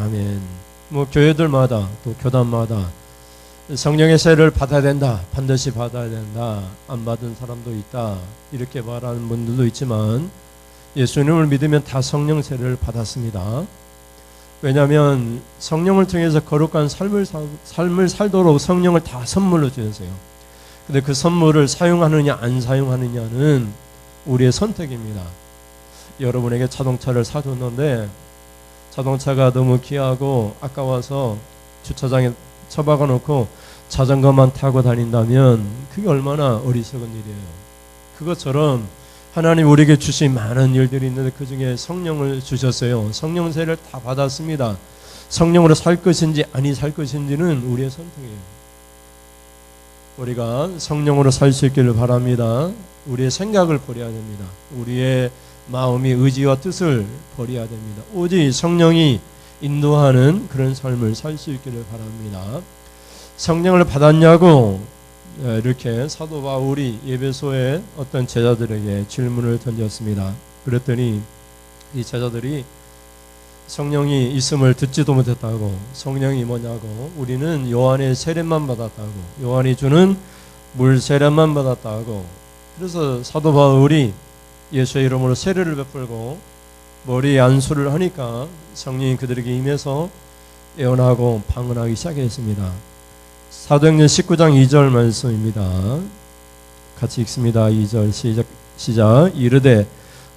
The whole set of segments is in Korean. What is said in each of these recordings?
아멘. 뭐 교회들마다 또 교단마다 성령의 세례를 받아야 된다, 반드시 받아야 된다, 안 받은 사람도 있다 이렇게 말하는 분들도 있지만 예수님을 믿으면 다 성령 세례를 받았습니다. 왜냐하면 성령을 통해서 거룩한 삶을 살도록 성령을 다 선물로 주셨어요. 근데 그 선물을 사용하느냐 안 사용하느냐는 우리의 선택입니다. 여러분에게 자동차를 사줬는데 자동차가 너무 귀하고 아까워서 주차장에 처박아 놓고 자전거만 타고 다닌다면 그게 얼마나 어리석은 일이에요. 그것처럼 하나님 우리에게 주신 많은 일들이 있는데 그 중에 성령을 주셨어요. 성령 세례를 다 받았습니다. 성령으로 살 것인지 아니 살 것인지는 우리의 선택이에요. 우리가 성령으로 살 수 있기를 바랍니다. 우리의 생각을 버려야 됩니다. 우리의 마음이 의지와 뜻을 버려야 됩니다. 오직 성령이 인도하는 그런 삶을 살 수 있기를 바랍니다. 성령을 받았냐고 이렇게 사도 바울이 에베소의 어떤 제자들에게 질문을 던졌습니다. 그랬더니 이 제자들이 성령이 있음을 듣지도 못했다고, 성령이 뭐냐고, 우리는 요한의 세례만 받았다고, 요한이 주는 물 세례만 받았다고. 그래서 사도 바울이 예수의 이름으로 세례를 베풀고 머리에 안수를 하니까 성령이 그들에게 임해서 예언하고 방언하기 시작했습니다. 사도행전 19장 2절 말씀입니다. 같이 읽습니다. 2절 시작. 이르되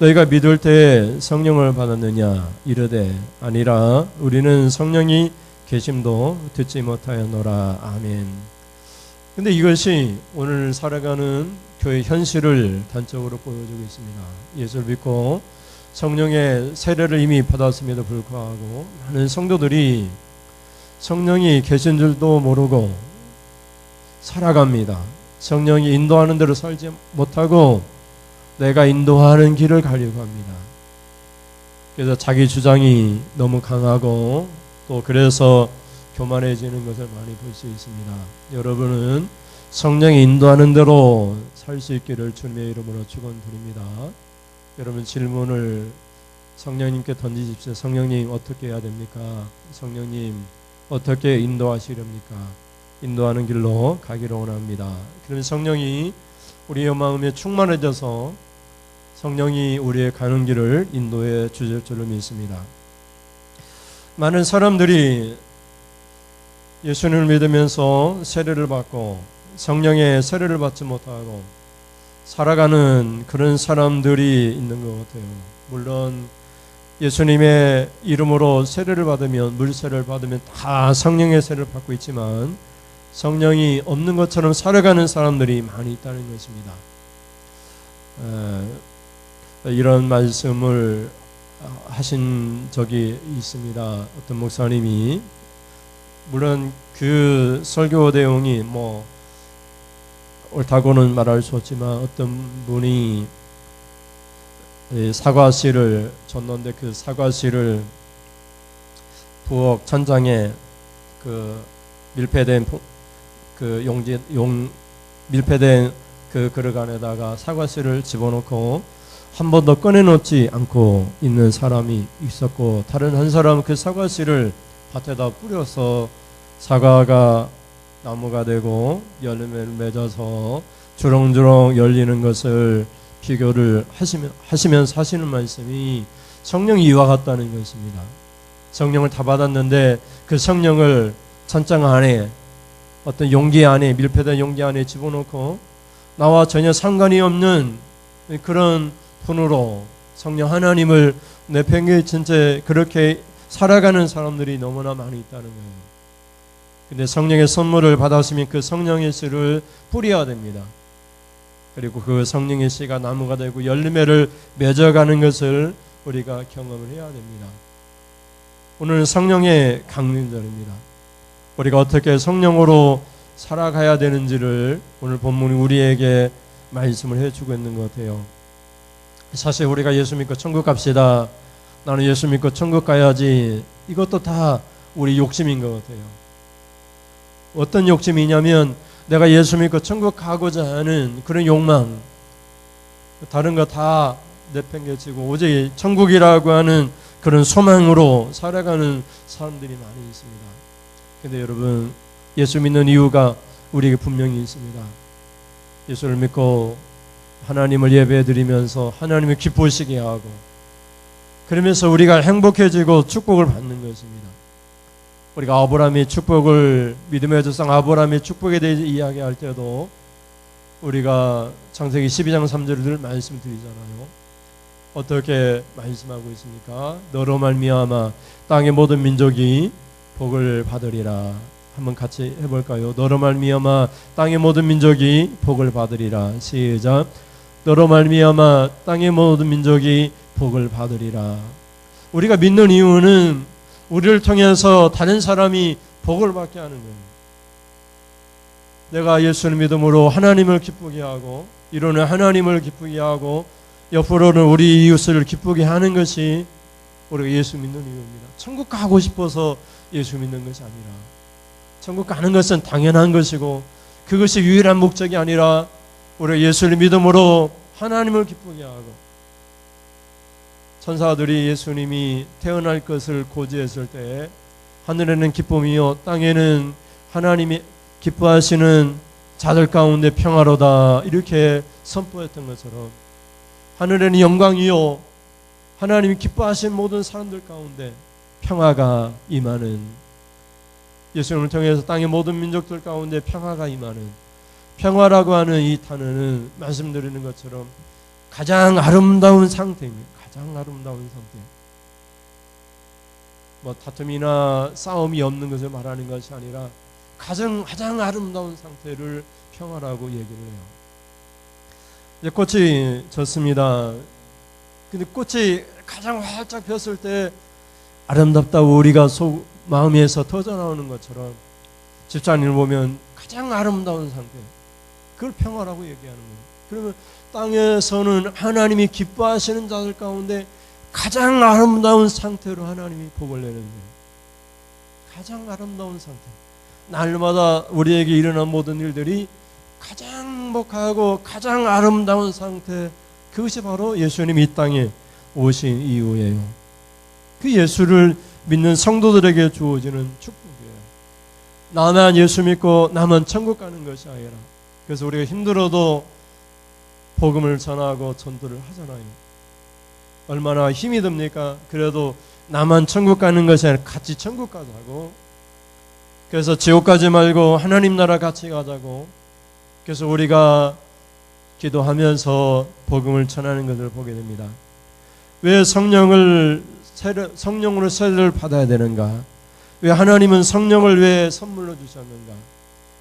너희가 믿을 때에 성령을 받았느냐? 이르되 아니라 우리는 성령이 계심도 듣지 못하였노라. 아멘. 근데 이것이 오늘 살아가는 교회 현실을 단적으로 보여주고 있습니다. 예수를 믿고 성령의 세례를 이미 받았음에도 불구하고 많은 성도들이 성령이 계신 줄도 모르고 살아갑니다. 성령이 인도하는 대로 살지 못하고 내가 인도하는 길을 가려고 합니다. 그래서 자기 주장이 너무 강하고 또 그래서 교만해지는 것을 많이 볼 수 있습니다. 여러분은 성령이 인도하는 대로 살 수 있기를 주님의 이름으로 축원드립니다. 여러분 질문을 성령님께 던지십시오. 성령님 어떻게 해야 됩니까? 성령님 어떻게 인도하시렵니까? 인도하는 길로 가기를 원합니다. 그러면 성령이 우리의 마음에 충만해져서 성령이 우리의 가는 길을 인도해 주실 줄로 믿습니다. 많은 사람들이 예수님을 믿으면서 세례를 받고 성령의 세례를 받지 못하고 살아가는 그런 사람들이 있는 것 같아요. 물론 예수님의 이름으로 세례를 받으면, 물세례를 받으면 다 성령의 세례를 받고 있지만 성령이 없는 것처럼 살아가는 사람들이 많이 있다는 것입니다. 이런 말씀을 하신 적이 있습니다. 어떤 목사님이, 물론 그 설교 내용이 뭐 옳다고는 말할 수 없지만 어떤 분이 사과씨를 줬는데 그 사과씨를 부엌 천장에 그 밀폐된 밀폐된 그 그릇 안에다가 사과씨를 집어넣고 한 번도 꺼내놓지 않고 있는 사람이 있었고, 다른 한 사람은 그 사과씨를 밭에다 뿌려서 사과가 나무가 되고 열매를 맺어서 주렁주렁 열리는 것을 비교를 하시면서 하시는 말씀이 성령이 이와 같다는 것입니다. 성령을 다 받았는데 그 성령을 찬장 안에, 어떤 용기 안에, 밀폐된 용기 안에 집어넣고 나와 전혀 상관이 없는 그런 분으로 성령 하나님을 내팽개친 채 그렇게 살아가는 사람들이 너무나 많이 있다는 거예요. 근데 성령의 선물을 받았으면 그 성령의 씨를 뿌려야 됩니다. 그리고 그 성령의 씨가 나무가 되고 열매를 맺어가는 것을 우리가 경험을 해야 됩니다. 오늘은 성령의 강림절입니다. 우리가 어떻게 성령으로 살아가야 되는지를 오늘 본문이 우리에게 말씀을 해주고 있는 것 같아요. 사실 우리가 예수 믿고 천국 갑시다, 나는 예수 믿고 천국 가야지, 이것도 다 우리 욕심인 것 같아요. 어떤 욕심이냐면 내가 예수 믿고 천국 가고자 하는 그런 욕망, 다른 거 다 내팽개치고 오직 천국이라고 하는 그런 소망으로 살아가는 사람들이 많이 있습니다. 근데 여러분, 예수 믿는 이유가 우리에게 분명히 있습니다. 예수를 믿고 하나님을 예배드리면서 하나님을 기쁘시게 하고, 그러면서 우리가 행복해지고 축복을 받는 것입니다. 우리가 아브라함의 축복을, 믿음의 조상 아브라함의 축복에 대해 이야기할 때도 우리가 창세기 12장 3절을 늘 말씀드리잖아요. 어떻게 말씀하고 있습니까? 너로 말미암아 땅의 모든 민족이 복을 받으리라. 한번 같이 해볼까요? 너로 말미암아 땅의 모든 민족이 복을 받으리라. 시작. 너로 말미암아 땅의 모든 민족이 복을 받으리라. 우리가 믿는 이유는 우리를 통해서 다른 사람이 복을 받게 하는 거예요. 내가 예수를 믿음으로 하나님을 기쁘게 하고, 이로는 하나님을 기쁘게 하고, 옆으로는 우리 이웃을 기쁘게 하는 것이 우리가 예수 믿는 이유입니다. 천국 가고 싶어서 예수 믿는 것이 아니라, 천국 가는 것은 당연한 것이고 그것이 유일한 목적이 아니라 우리가 예수를 믿음으로 하나님을 기쁘게 하고, 천사들이 예수님이 태어날 것을 고지했을 때 하늘에는 기쁨이요 땅에는 하나님이 기뻐하시는 자들 가운데 평화로다, 이렇게 선포했던 것처럼 하늘에는 영광이요 하나님이 기뻐하시는 모든 사람들 가운데 평화가 임하는, 예수님을 통해서 땅의 모든 민족들 가운데 평화가 임하는, 평화라고 하는 이 단어는 말씀드리는 것처럼 가장 아름다운 상태입니다. 가장 아름다운 상태. 뭐 다툼이나 싸움이 없는 것을 말하는 것이 아니라 가장 아름다운 상태를 평화라고 얘기를 해요. 이제 꽃이 졌습니다. 근데 꽃이 가장 활짝 폈을 때 아름답다고 우리가 마음에서 터져나오는 것처럼 집사님을 보면 가장 아름다운 상태, 그걸 평화라고 얘기하는 거예요. 그러면 땅에서는 하나님이 기뻐하시는 자들 가운데 가장 아름다운 상태로 하나님이 복을 내는 거예요. 가장 아름다운 상태. 날마다 우리에게 일어난 모든 일들이 가장 행복하고 가장 아름다운 상태, 그것이 바로 예수님이 이 땅에 오신 이유예요. 그 예수를 믿는 성도들에게 주어지는 축복이에요. 나만 예수 믿고 나만 천국 가는 것이 아니라, 그래서 우리가 힘들어도 복음을 전하고 전도를 하잖아요. 얼마나 힘이 듭니까? 그래도 나만 천국 가는 것이 아니라 같이 천국 가자고, 그래서 지옥 가지 말고 하나님 나라 같이 가자고, 그래서 우리가 기도하면서 복음을 전하는 것을 보게 됩니다. 왜 성령으로 세례를 받아야 되는가? 왜 하나님은 성령을 왜 선물로 주셨는가?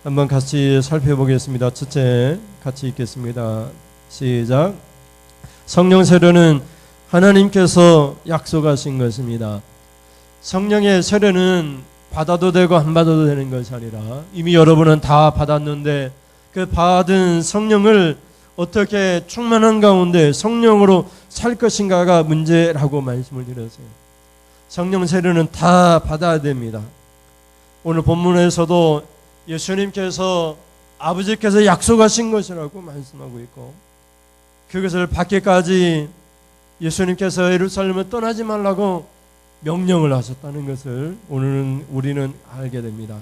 한번 같이 살펴보겠습니다. 첫째, 같이 읽겠습니다. 시작. 성령 세례는 하나님께서 약속하신 것입니다. 성령의 세례는 받아도 되고 안 받아도 되는 것이 아니라 이미 여러분은 다 받았는데 그 받은 성령을 어떻게 충만한 가운데 성령으로 살 것인가가 문제라고 말씀을 드렸어요. 성령 세례는 다 받아야 됩니다. 오늘 본문에서도 예수님께서 아버지께서 약속하신 것이라고 말씀하고 있고, 그것을 받기까지 예수님께서 예루살렘을 떠나지 말라고 명령을 하셨다는 것을 오늘은 우리는 알게 됩니다.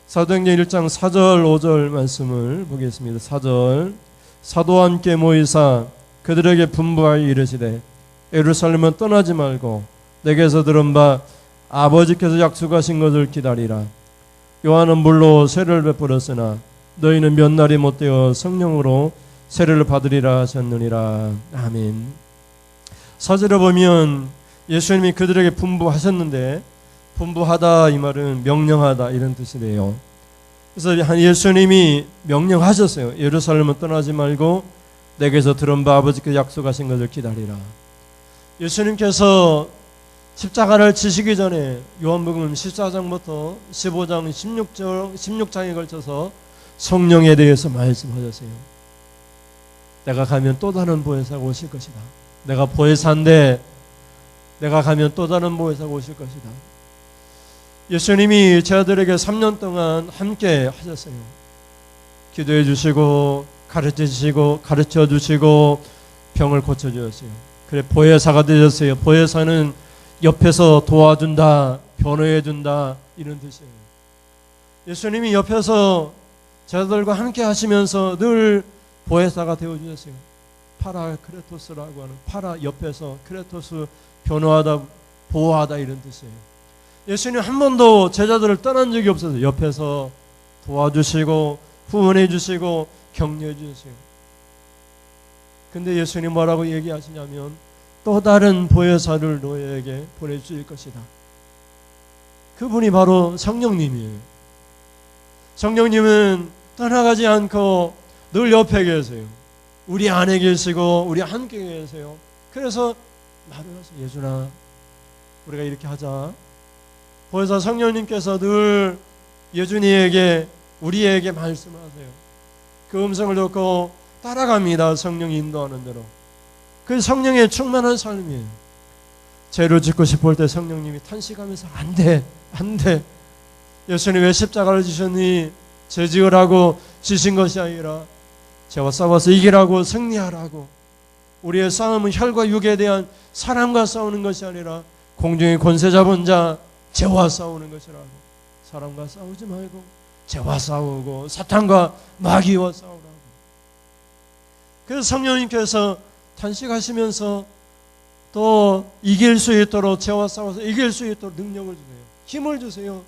사도행전 1장 4절 5절 말씀을 보겠습니다. 4절. 사도와 함께 모이사 그들에게 분부하여 이르시되 예루살렘은 떠나지 말고 내게서 들은 바 아버지께서 약속하신 것을 기다리라. 요한은 물로 세례를 베풀었으나 너희는 몇 날이 못되어 성령으로 세례를 받으리라 하셨느니라. 아멘. 4절에 보면 예수님이 그들에게 분부하셨는데, 분부하다 이 말은 명령하다 이런 뜻이 돼요. 그래서 예수님이 명령하셨어요. 예루살렘은 떠나지 말고 내게서 들은 바 아버지께서 약속하신 것을 기다리라. 예수님께서 십자가를 지시기 전에 요한복음 14장부터 15장 16장에 걸쳐서 성령에 대해서 말씀하셨어요. 내가 가면 또 다른 보혜사가 오실 것이다. 내가 보혜사인데 내가 가면 또 다른 보혜사가 오실 것이다. 예수님이 제자들에게 3년 동안 함께 하셨어요. 기도해 주시고 가르쳐 주시고 병을 고쳐 주셨어요. 그래 보혜사가 되셨어요. 보혜사는 옆에서 도와준다, 변호해준다 이런 뜻이에요. 예수님이 옆에서 제자들과 함께 하시면서 늘 보혜사가 되어주셨어요. 파라크레토스라고 하는, 파라 옆에서, 크레토스 변호하다, 보호하다 이런 뜻이에요. 예수님 한 번도 제자들을 떠난 적이 없어서 옆에서 도와주시고 후원해 주시고 격려해 주세요. 근데 예수님 뭐라고 얘기하시냐면 또 다른 보혜사를 너희에게 보내줄 것이다. 그분이 바로 성령님이에요. 성령님은 떠나가지 않고 늘 옆에 계세요. 우리 안에 계시고 우리 함께 계세요. 그래서 말을 하세요. 예준아, 우리가 이렇게 하자. 보혜사 성령님께서 늘 예준이에게, 우리에게 말씀하세요. 그 음성을 듣고 따라갑니다. 성령이 인도하는 대로. 그 성령에 충만한 삶이에요. 죄를 짓고 싶을 때 성령님이 탄식하면서 안 돼, 안 돼. 예수님 왜 십자가를 지셨니? 죄 지으라고 지신 것이 아니라 죄와 싸워서 이기라고, 승리하라고. 우리의 싸움은 혈과 육에 대한 사람과 싸우는 것이 아니라 공중의 권세 잡은 자 죄와 싸우는 것이라고. 사람과 싸우지 말고 죄와 싸우고 사탄과 마귀와 싸우라고. 그래서 성령님께서 탄식하시면서 또 이길 수 있도록, 죄와 싸워서 이길 수 있도록 능력을 주세요. 힘을 주세요.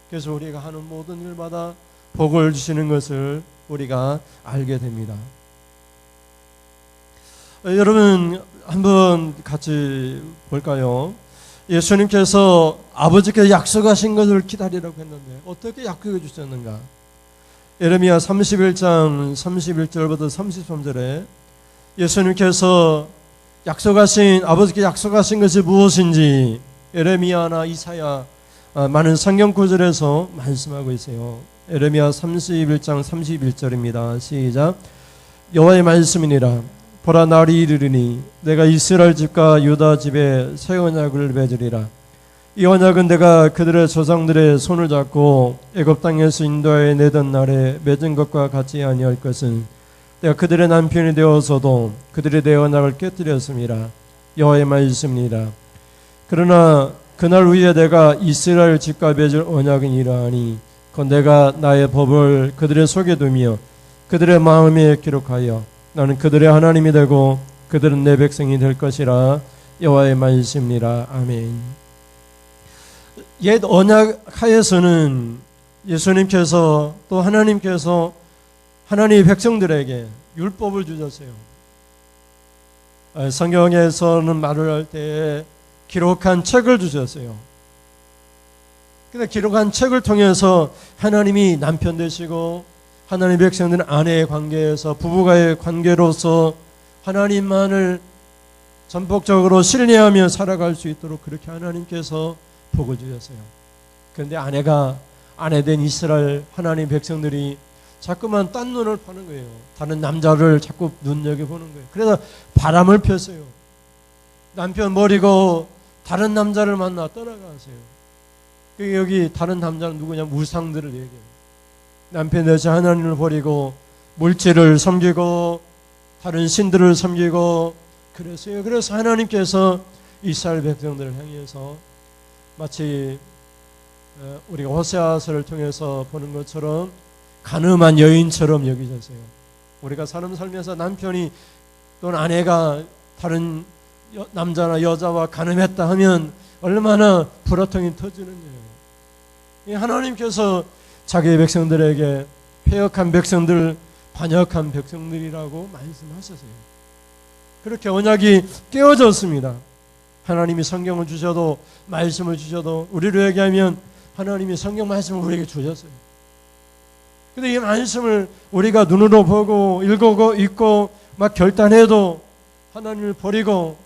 그래서 우리가 하는 모든 일마다 복을 주시는 것을 우리가 알게 됩니다. 여러분 한번 같이 볼까요? 예수님께서 아버지께서 약속하신 것을 기다리라고 했는데 어떻게 약속해 주셨는가? 예레미야 31장 31절부터 33절에 예수님께서 아버지께 약속하신 것이 무엇인지 예레미야나 이사야 많은 성경 구절에서 말씀하고 있어요. 예레미야 31장 31절입니다. 시작. 여호와의 말씀이니라. 보라, 날이 이르리니 내가 이스라엘 집과 유다 집에 새 언약을 맺으리라. 이 언약은 내가 그들의 조상들의 손을 잡고 애굽 땅에서 인도하여 내던 날에 맺은 것과 같이 아니할 것은 내가 그들의 남편이 되어서도 그들이 내 언약을 깨뜨렸습니다. 여호와의 말씀이니라. 그러나 그날 위에 내가 이스라엘 집과 맺을 언약은 이러하니 곧 내가 나의 법을 그들의 속에 두며 그들의 마음에 기록하여 나는 그들의 하나님이 되고 그들은 내 백성이 될 것이라. 여호와의 말씀이니라. 아멘. 옛 언약 하에서는 예수님께서 또 하나님께서 하나님의 백성들에게 율법을 주셨어요. 성경에서는 말을 할 때 기록한 책을 주셨어요. 근데 기록한 책을 통해서 하나님이 남편 되시고 하나님 백성들은 아내의 관계에서 부부가의 관계로서 하나님만을 전폭적으로 신뢰하며 살아갈 수 있도록 그렇게 하나님께서 복을 주셨어요. 그런데 아내 된 이스라엘 하나님 백성들이 자꾸만 딴 눈을 파는 거예요. 다른 남자를 자꾸 눈여겨보는 거예요. 그래서 바람을 폈어요. 남편 버리고 다른 남자를 만나 떠나가세요. 여기 다른 남자는 누구냐? 우상들을 얘기해요. 남편 대신 하나님을 버리고 물질을 섬기고 다른 신들을 섬기고 그랬어요. 그래서 하나님께서 이스라엘 백성들을 향해서 마치 우리가 호세아서를 통해서 보는 것처럼 간음한 여인처럼 여기셨어요. 우리가 사람 살면서 남편이 또는 아내가 다른 남자나 여자와 간음했다 하면 얼마나 불화통이 터지는 거예요. 하나님께서 자기의 백성들에게 패역한 백성들, 반역한 백성들이라고 말씀하셨어요. 그렇게 언약이 깨어졌습니다. 하나님이 성경을 주셔도 말씀을 주셔도 우리로 얘기하면 하나님이 성경 말씀을 우리에게 주셨어요. 근데 이 말씀을 우리가 눈으로 보고 읽고 막 결단해도 하나님을 버리고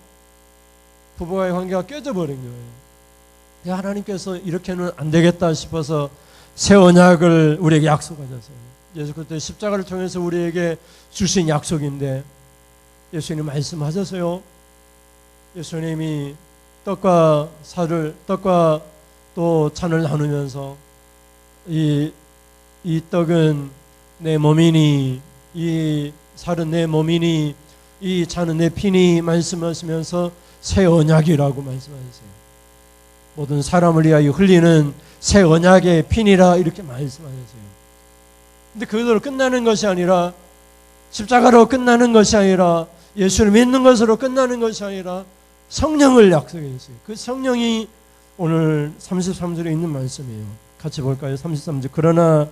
부부와의 관계가 깨져버린 거예요. 하나님께서 이렇게는 안 되겠다 싶어서 새 언약을 우리에게 약속하셨어요. 예수 그리스도의 십자가를 통해서 우리에게 주신 약속인데 예수님 말씀하셨어요. 예수님이 떡과 또 잔을 나누면서 이 떡은 내 몸이니 이 살은 내 몸이니 이 잔은 내 피니 말씀하시면서 새 언약이라고 말씀하셨어요. 모든 사람을 위하여 흘리는 새 언약의 피니라 이렇게 말씀하셨어요. 근데 그대로 끝나는 것이 아니라 십자가로 끝나는 것이 아니라 예수를 믿는 것으로 끝나는 것이 아니라 성령을 약속했어요. 그 성령이 오늘 33절에 있는 말씀이에요. 같이 볼까요? 33절. 그러나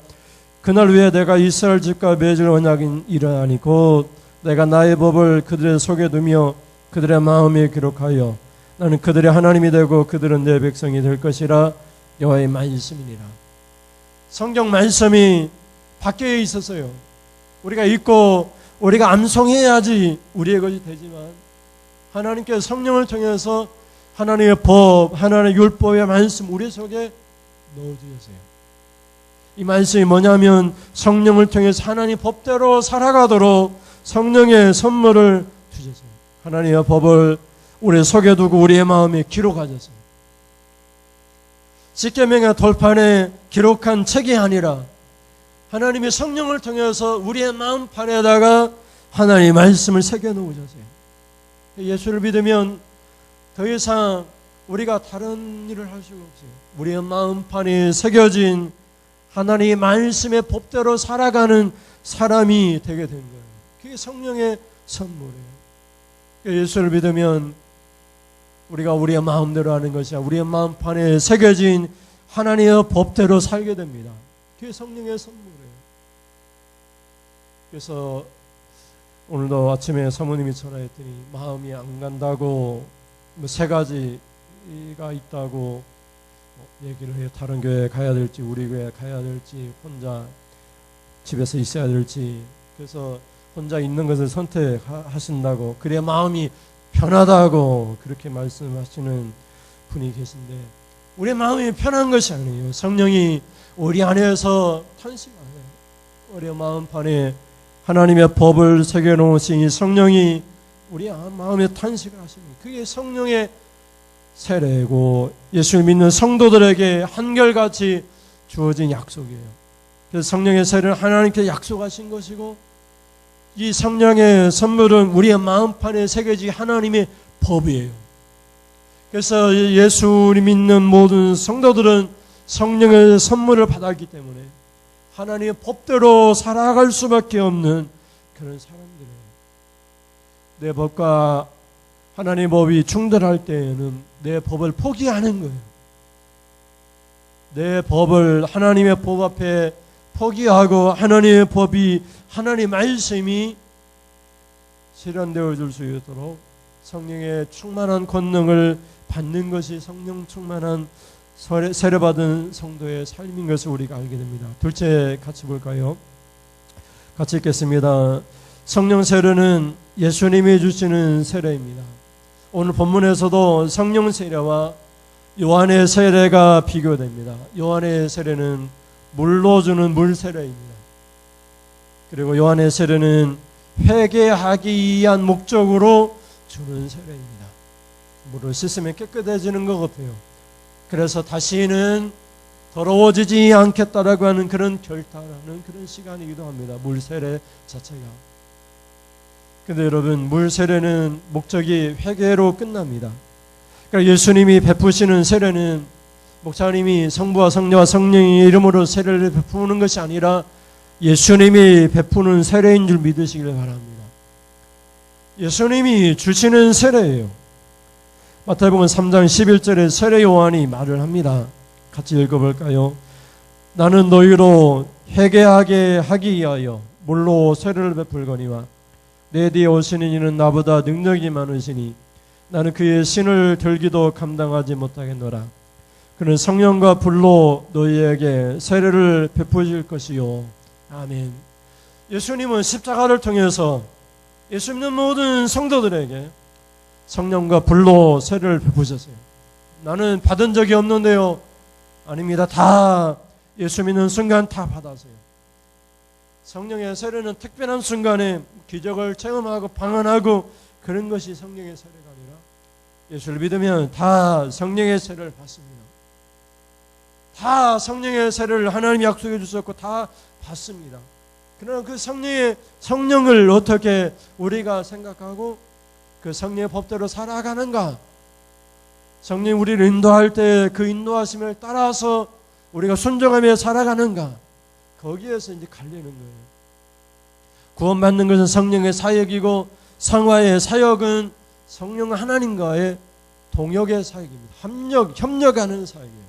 그날 위에 내가 이스라엘 집과 맺을 언약인 이러하니 곧 내가 나의 법을 그들의 속에 두며 그들의 마음에 기록하여 나는 그들의 하나님이 되고 그들은 내 백성이 될 것이라 여호와의 말씀이니라. 성경 말씀이 밖에 있었어요. 우리가 읽고 우리가 암송해야지 우리의 것이 되지만 하나님께서 성령을 통해서 하나님의 법, 하나님의 율법의 말씀 우리 속에 넣어주셨어요. 이 말씀이 뭐냐면 성령을 통해서 하나님 법대로 살아가도록 성령의 선물을 주셨어요. 하나님의 법을 우리 속에 두고 우리의 마음에 기록하셨어요. 십계명의 돌판에 기록한 책이 아니라 하나님의 성령을 통해서 우리의 마음판에다가 하나님의 말씀을 새겨 놓으셨어요. 예수를 믿으면 더 이상 우리가 다른 일을 할 수가 없어요. 우리의 마음판에 새겨진 하나님의 말씀의 법대로 살아가는 사람이 되게 된 거예요. 그게 성령의 선물이에요. 예수를 믿으면 우리가 우리의 마음대로 하는 것이 아니라 우리의 마음판에 새겨진 하나님의 법대로 살게 됩니다. 그게 성령의 선물이에요. 그래서 오늘도 아침에 사모님이 전화했더니 마음이 안 간다고 뭐 세 가지가 있다고 얘기를 해요. 다른 교회에 가야 될지 우리 교회에 가야 될지 혼자 집에서 있어야 될지. 그래서 혼자 있는 것을 선택하신다고 그래야 마음이 편하다고 그렇게 말씀하시는 분이 계신데 우리의 마음이 편한 것이 아니에요. 성령이 우리 안에서 탄식하세요. 우리의 마음판에 하나님의 법을 새겨놓으신 이 성령이 우리 마음에 탄식을 하십니다. 그게 성령의 세례고 예수를 믿는 성도들에게 한결같이 주어진 약속이에요. 그래서 성령의 세례를 하나님께 약속하신 것이고 이 성령의 선물은 우리의 마음판에 새겨진 하나님의 법이에요. 그래서 예수를 믿는 모든 성도들은 성령의 선물을 받았기 때문에 하나님의 법대로 살아갈 수밖에 없는 그런 사람들이에요. 내 법과 하나님의 법이 충돌할 때에는 내 법을 포기하는 거예요. 내 법을 하나님의 법 앞에 포기하고 하나님의 법이 하나님의 말씀이 실현되어 줄 수 있도록 성령의 충만한 권능을 받는 것이 성령 충만한 세례받은 성도의 삶인 것을 우리가 알게 됩니다. 둘째 같이 볼까요? 같이 읽겠습니다. 성령 세례는 예수님이 주시는 세례입니다. 오늘 본문에서도 성령 세례와 요한의 세례가 비교됩니다. 요한의 세례는 물로 주는 물 세례입니다. 그리고 요한의 세례는 회개하기 위한 목적으로 주는 세례입니다. 물을 씻으면 깨끗해지는 것 같아요. 그래서 다시는 더러워지지 않겠다라고 하는 그런 결단하는 그런 시간이기도 합니다. 물 세례 자체가. 근데 여러분 물 세례는 목적이 회개로 끝납니다. 그러니까 예수님이 베푸시는 세례는 목사님이 성부와 성녀와 성령의 이름으로 세례를 베푸는 것이 아니라 예수님이 베푸는 세례인 줄 믿으시길 바랍니다. 예수님이 주시는 세례예요. 마태복음 3장 11절에 세례 요한이 말을 합니다. 같이 읽어볼까요? 나는 너희로 회개하게 하기 위하여 물로 세례를 베풀거니와 내 뒤에 오시는 이는 나보다 능력이 많으시니 나는 그의 신을 들기도 감당하지 못하겠노라. 그는 성령과 불로 너희에게 세례를 베푸실 것이요. 아멘. 예수님은 십자가를 통해서 예수 믿는 모든 성도들에게 성령과 불로 세례를 베푸셨어요. 나는 받은 적이 없는데요. 아닙니다. 다 예수 믿는 순간 다 받았어요. 성령의 세례는 특별한 순간에 기적을 체험하고 방언하고 그런 것이 성령의 세례가 아니라 예수를 믿으면 다 성령의 세례를 받습니다. 다 성령의 세례를 하나님이 약속해 주셨고 다 받습니다. 그러나 그 성령을 어떻게 우리가 생각하고 그 성령의 법대로 살아가는가? 성령 우리를 인도할 때 그 인도하심을 따라서 우리가 순종하며 살아가는가, 거기에서 이제 갈리는 거예요. 구원받는 것은 성령의 사역이고 성화의 사역은 성령 하나님과의 동역의 사역입니다. 협력하는 사역이에요.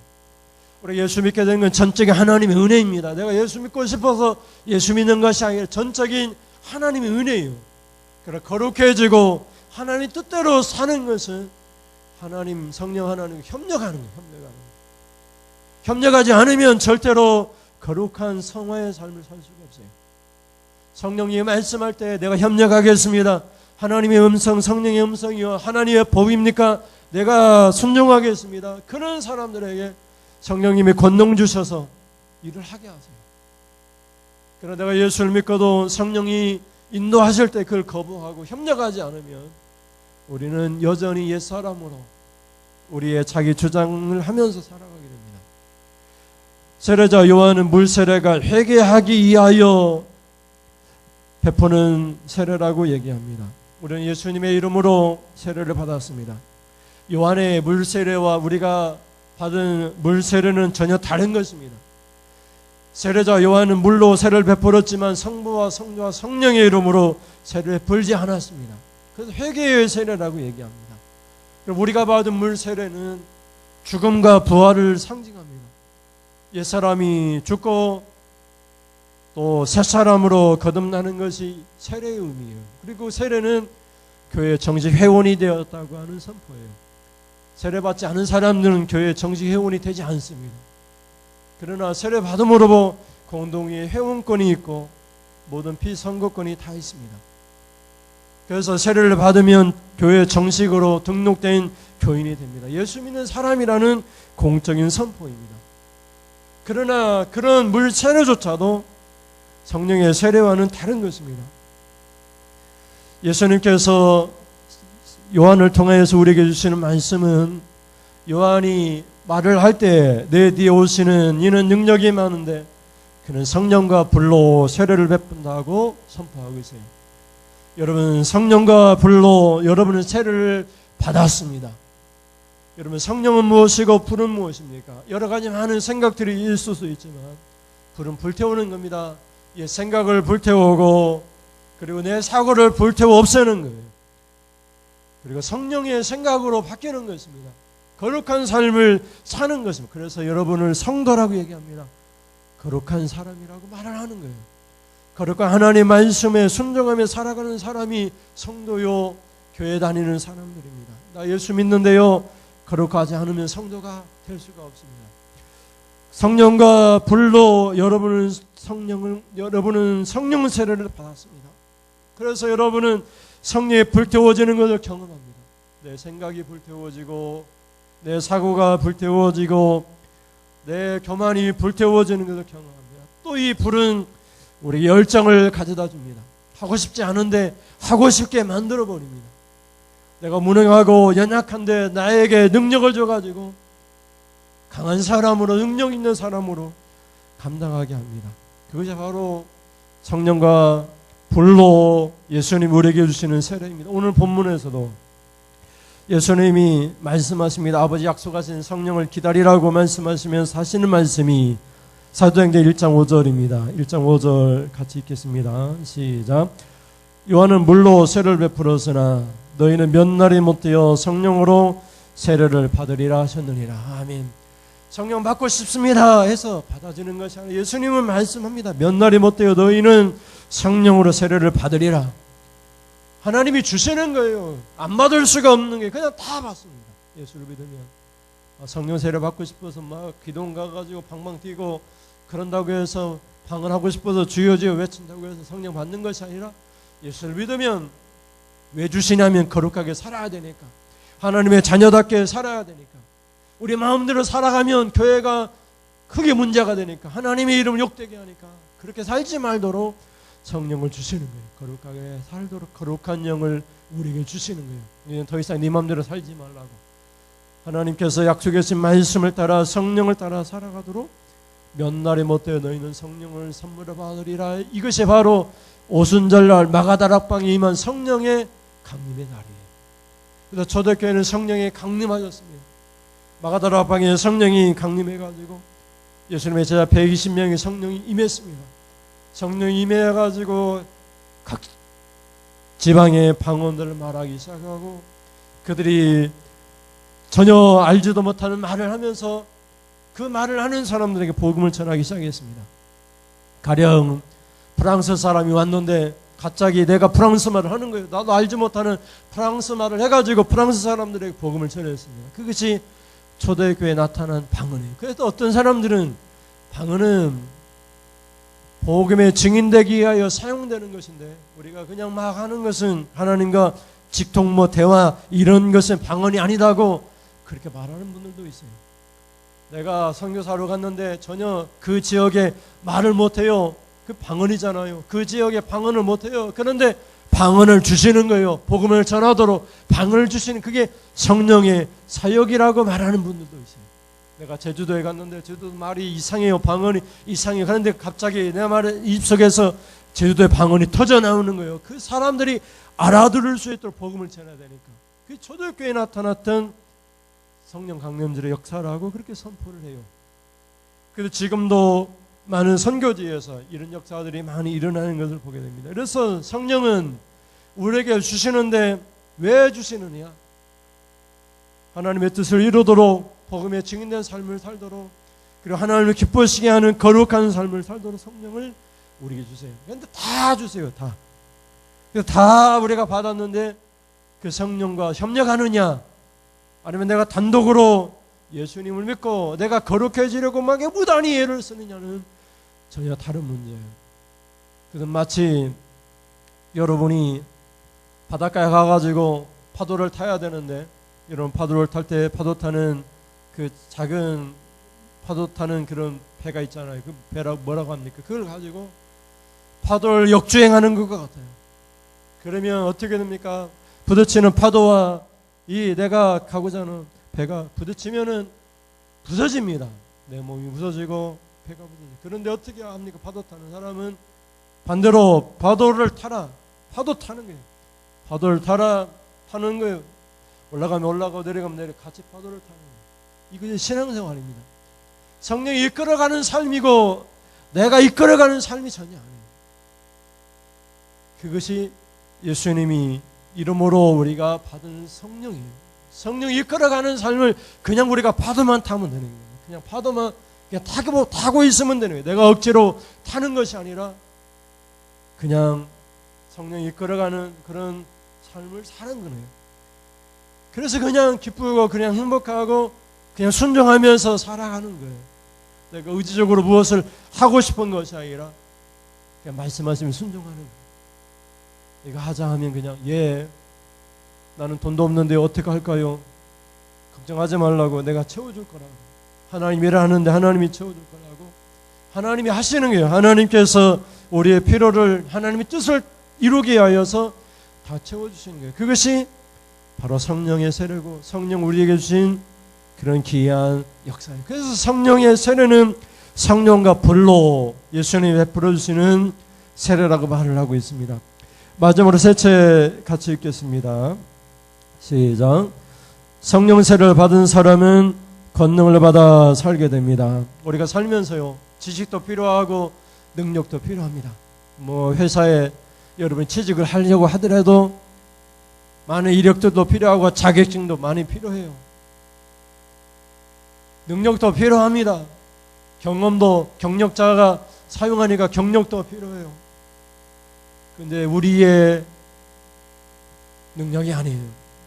우리 예수 믿게 된 건 전적인 하나님의 은혜입니다. 내가 예수 믿고 싶어서 예수 믿는 것이 아니라 전적인 하나님의 은혜예요. 그러나 거룩해지고 하나님 뜻대로 사는 것은 하나님, 성령 하나님과 협력하는 거예요. 협력하지 않으면 절대로 거룩한 성화의 삶을 살 수가 없어요. 성령님이 말씀할 때 내가 협력하겠습니다. 하나님의 음성, 성령의 음성이요 하나님의 법입니까? 내가 순종하겠습니다. 그런 사람들에게 성령님이 권능 주셔서 일을 하게 하세요. 그러나 내가 예수를 믿고도 성령이 인도하실 때 그걸 거부하고 협력하지 않으면 우리는 여전히 옛사람으로 우리의 자기 주장을 하면서 살아가게 됩니다. 세례자 요한은 물 세례가 회개하기 위하여 베푸는 세례라고 얘기합니다. 우리는 예수님의 이름으로 세례를 받았습니다. 요한의 물 세례와 우리가 받은 물 세례는 전혀 다른 것입니다. 세례자 요한은 물로 세례를 베풀었지만 성부와 성자와 성령의 이름으로 세례를 베풀지 않았습니다. 그래서 회개의 세례라고 얘기합니다. 우리가 받은 물 세례는 죽음과 부활을 상징합니다. 옛사람이 죽고 또 새사람으로 거듭나는 것이 세례의 의미예요. 그리고 세례는 교회 정식 회원이 되었다고 하는 선포예요. 세례받지 않은 사람들은 교회 정식 회원이 되지 않습니다. 그러나 세례 받음으로 공동의 회원권이 있고 모든 피선거권이 다 있습니다. 그래서 세례를 받으면 교회 정식으로 등록된 교인이 됩니다. 예수 믿는 사람이라는 공적인 선포입니다. 그러나 그런 물 세례조차도 성령의 세례와는 다른 것입니다. 예수님께서 요한을 통해서 우리에게 주시는 말씀은 요한이 말을 할 때 내 뒤에 오시는 이는 능력이 많은데 그는 성령과 불로 세례를 베푼다고 선포하고 있어요. 여러분, 성령과 불로 여러분은 세례를 받았습니다. 여러분, 성령은 무엇이고 불은 무엇입니까? 여러 가지 많은 생각들이 있을 수 있지만 불은 불태우는 겁니다. 이 생각을 불태우고 그리고 내 사고를 불태워 없애는 거예요. 그리고 성령의 생각으로 바뀌는 것입니다. 거룩한 삶을 사는 것입니다. 그래서 여러분을 성도라고 얘기합니다. 거룩한 사람이라고 말을 하는 거예요. 거룩한 하나님 말씀에 순종하며 살아가는 사람이 성도요, 교회 다니는 사람들입니다. 나 예수 믿는데요, 거룩하지 않으면 성도가 될 수가 없습니다. 성령과 불로 여러분은 성령 세례를 받았습니다. 그래서 여러분은 성령이 불태워지는 것을 경험합니다. 내 생각이 불태워지고 내 사고가 불태워지고 내 교만이 불태워지는 것을 경험합니다. 또 이 불은 우리 열정을 가져다 줍니다. 하고 싶지 않은데 하고 싶게 만들어 버립니다. 내가 무능하고 연약한데 나에게 능력을 줘가지고 강한 사람으로, 능력 있는 사람으로 감당하게 합니다. 그것이 바로 성령과 불로 예수님 우리에게 주시는 세례입니다. 오늘 본문에서도 예수님이 말씀하십니다. 아버지 약속하신 성령을 기다리라고 말씀하시면서 하시는 말씀이 사도행전 1장 5절입니다. 1장 5절 같이 읽겠습니다. 시작. 요한은 물로 세례를 베풀었으나 너희는 몇 날이 못되어 성령으로 세례를 받으리라 하셨느니라. 아멘. 성령 받고 싶습니다 해서 받아지는 것이 아니라 예수님은 말씀합니다. 몇 날이 못되어 너희는 성령으로 세례를 받으리라. 하나님이 주시는 거예요. 안 받을 수가 없는 게 그냥 다 받습니다. 예수를 믿으면. 성령 세례 받고 싶어서 막 기도원 가가지고 방방 뛰고 그런다고 해서 방언하고 싶어서 주여 주여 외친다고 해서 성령 받는 것이 아니라 예수를 믿으면 왜 주시냐면 거룩하게 살아야 되니까, 하나님의 자녀답게 살아야 되니까, 우리 마음대로 살아가면 교회가 크게 문제가 되니까, 하나님의 이름을 욕되게 하니까 그렇게 살지 말도록 성령을 주시는 거예요. 거룩하게 살도록 거룩한 영을 우리에게 주시는 거예요. 이제 더 이상 네 마음대로 살지 말라고. 하나님께서 약속해 주신 말씀을 따라 성령을 따라 살아가도록 몇 날이 못되어 너희는 성령을 선물을 받으리라. 이것이 바로 오순절날 마가다락방에 임한 성령의 강림의 날이에요. 그래서 초대교회는 성령에 강림하셨습니다. 마가다라 방에 성령이 강림해가지고 예수님의 제자 120명의 성령이 임했습니다. 성령이 임해가지고 각 지방의 방언들을 말하기 시작하고 그들이 전혀 알지도 못하는 말을 하면서 그 말을 하는 사람들에게 복음을 전하기 시작했습니다. 가령 프랑스 사람이 왔는데 갑자기 내가 프랑스 말을 하는 거예요. 나도 알지 못하는 프랑스 말을 해가지고 프랑스 사람들에게 복음을 전했습니다. 그것이 초대교회에 나타난 방언이에요. 그래서 어떤 사람들은 방언은 복음의 증인되기 위하여 사용되는 것인데 우리가 그냥 막 하는 것은 하나님과 직통 대화 이런 것은 방언이 아니다고 그렇게 말하는 분들도 있어요. 내가 선교사로 갔는데 전혀 그 지역에 말을 못해요. 그 방언이잖아요. 그 지역에 방언을 못해요. 그런데 방언을 주시는 거예요. 복음을 전하도록 방언을 주시는 그게 성령의 사역이라고 말하는 분들도 있어요. 내가 제주도에 갔는데 제주도 말이 이상해요. 방언이 이상해요. 그런데 갑자기 내 말의 입속에서 제주도의 방언이 터져 나오는 거예요. 그 사람들이 알아들을 수 있도록 복음을 전해야 되니까. 그 초대교회에 나타났던 성령 강림들의 역사라고 그렇게 선포를 해요. 그래서 지금도 많은 선교지에서 이런 역사들이 많이 일어나는 것을 보게 됩니다. 그래서 성령은 우리에게 주시는데 왜 주시느냐? 하나님의 뜻을 이루도록 복음에 증인된 삶을 살도록 그리고 하나님을 기쁘시게 하는 거룩한 삶을 살도록 성령을 우리에게 주세요. 그런데 다 주세요. 다. 그래서 다 우리가 받았는데 그 성령과 협력하느냐? 아니면 내가 단독으로 예수님을 믿고 내가 거룩해지려고 막 무단히 애를 쓰느냐는 전혀 다른 문제예요. 그건 마치 여러분이 바닷가에 가가지고 파도를 타야 되는데 여러분 파도를 탈 때 파도 타는 그 작은 파도 타는 그런 배가 있잖아요. 그 배라고 뭐라고 합니까? 그걸 가지고 파도를 역주행하는 것과 같아요. 그러면 어떻게 됩니까? 부딪히는 파도와 이 내가 가고자 하는 배가 부딪히면은 부서집니다. 내 몸이 부서지고 배가 부서지고. 그런데 어떻게 합니까? 파도 타는 사람은 반대로 파도를 타라. 파도 타는 거예요. 파도를 타라 타는 거예요. 올라가면 올라가고 내려가면 내려가고 같이 파도를 타는 거예요. 이것이 신앙생활입니다. 성령이 이끌어가는 삶이고 내가 이끌어가는 삶이 전혀 아니에요. 그것이 예수님이 이름으로 우리가 받은 성령이에요. 성령이 이끌어가는 삶을 그냥 우리가 파도만 타면 되는 거예요. 그냥 파도만 그냥 타고 있으면 되는 거예요. 내가 억지로 타는 것이 아니라 그냥 성령이 이끌어가는 그런 삶을 사는 거예요. 그래서 그냥 기쁘고 그냥 행복하고 그냥 순종하면서 살아가는 거예요. 내가 의지적으로 무엇을 하고 싶은 것이 아니라 그냥 말씀하시면 순종하는 거예요. 이거 하자 하면 그냥 나는 돈도 없는데 어떻게 할까요? 걱정하지 말라고 내가 채워줄 거라고. 하나님이 일을 하는데 하나님이 채워줄 거라고. 하나님이 하시는 거예요. 하나님께서 우리의 필요를 하나님의 뜻을 이루게 하여서 다 채워주시는 거예요. 그것이 바로 성령의 세례고 성령 우리에게 주신 그런 귀한 역사예요. 그래서 성령의 세례는 성령과 불로 예수님이 베풀어 주시는 세례라고 말을 하고 있습니다. 마지막으로 세 채 같이 읽겠습니다. 시작. 성령 세례를 받은 사람은 권능을 받아 살게 됩니다. 우리가 살면서요 지식도 필요하고 능력도 필요합니다. 회사에 여러분이 취직을 하려고 하더라도 많은 이력들도 필요하고 자격증도 많이 필요해요. 능력도 필요합니다. 경험도 경력자가 사용하니까 경력도 필요해요. 근데 우리의 능력이 아니에요.